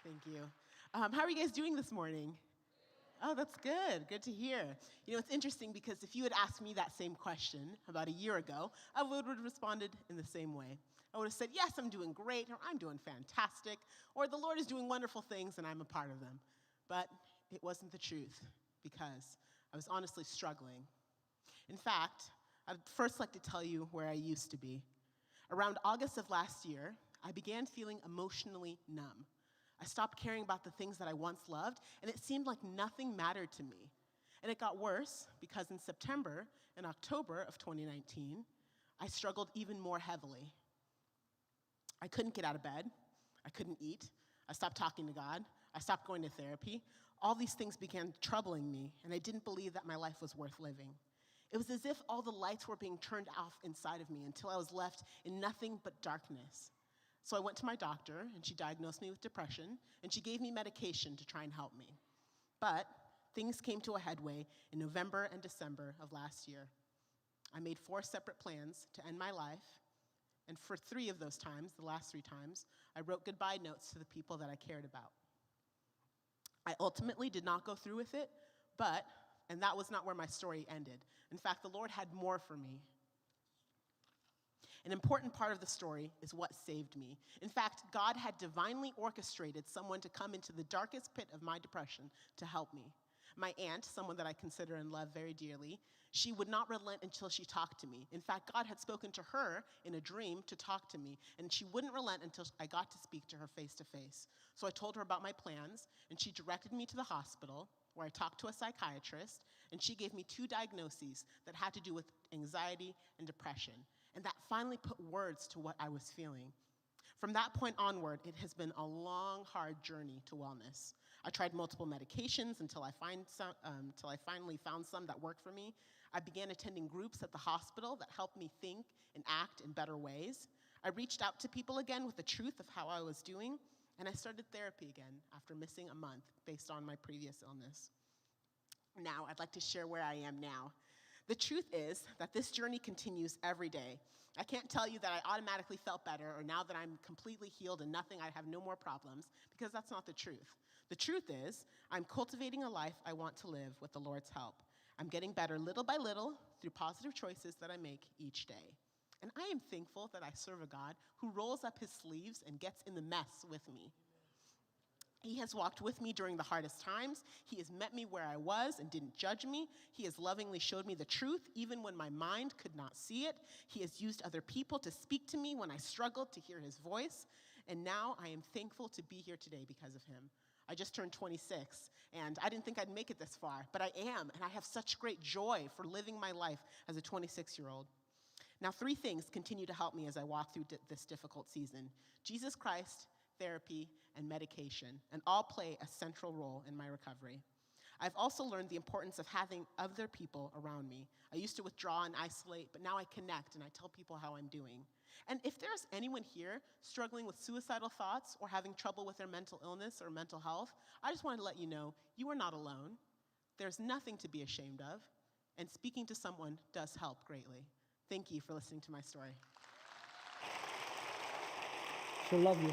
Thank you. How are you guys doing this morning? Oh, that's good. Good to hear. It's interesting because if you had asked me that same question about a year ago, I would have responded in the same way. I would have said, yes, I'm doing great, or I'm doing fantastic, or the Lord is doing wonderful things and I'm a part of them. But it wasn't the truth because I was honestly struggling. In fact, I'd first like to tell you where I used to be. Around August of last year, I began feeling emotionally numb. I stopped caring about the things that I once loved, and it seemed like nothing mattered to me. And it got worse because in September and October of 2019, I struggled even more heavily. I couldn't get out of bed. I couldn't eat. I stopped talking to God. I stopped going to therapy. All these things began troubling me, and I didn't believe that my life was worth living. It was as if all the lights were being turned off inside of me until I was left in nothing but darkness. So I went to my doctor, and she diagnosed me with depression, and she gave me medication to try and help me. But things came to a headway in November and December of last year. I made 4 separate plans to end my life, and for 3 of those times, the last 3 times, I wrote goodbye notes to the people that I cared about. I ultimately did not go through with it, and that was not where my story ended. In fact, the Lord had more for me. An important part of the story is what saved me. In fact, God had divinely orchestrated someone to come into the darkest pit of my depression to help me. My aunt, someone that I consider and love very dearly, she would not relent until she talked to me. In fact, God had spoken to her in a dream to talk to me, and she wouldn't relent until I got to speak to her face to face. So I told her about my plans, and she directed me to the hospital, where I talked to a psychiatrist, and she gave me 2 diagnoses that had to do with anxiety and depression. And that finally put words to what I was feeling. From that point onward, it has been a long, hard journey to wellness. I tried multiple medications until I finally found some that worked for me. I began attending groups at the hospital that helped me think and act in better ways. I reached out to people again with the truth of how I was doing, and I started therapy again after missing a month based on my previous illness. Now, I'd like to share where I am now. The truth is that this journey continues every day. I can't tell you that I automatically felt better or now that I'm completely healed and I have no more problems, because that's not the truth. The truth is I'm cultivating a life I want to live with the Lord's help. I'm getting better little by little through positive choices that I make each day. And I am thankful that I serve a God who rolls up his sleeves and gets in the mess with me. He has walked with me during the hardest times. He has met me where I was and didn't judge me. He has lovingly showed me the truth, even when my mind could not see it. He has used other people to speak to me when I struggled to hear his voice. And now I am thankful to be here today because of him. I just turned 26, and I didn't think I'd make it this far, but I am, and I have such great joy for living my life as a 26-year-old. Now, 3 things continue to help me as I walk through this difficult season: Jesus Christ, therapy, and medication, and all play a central role in my recovery. I've also learned the importance of having other people around me. I used to withdraw and isolate, but now I connect and I tell people how I'm doing. And if there's anyone here struggling with suicidal thoughts or having trouble with their mental illness or mental health, I just wanted to let you know you are not alone. There's nothing to be ashamed of, and speaking to someone does help greatly. Thank you for listening to my story. She'll love you.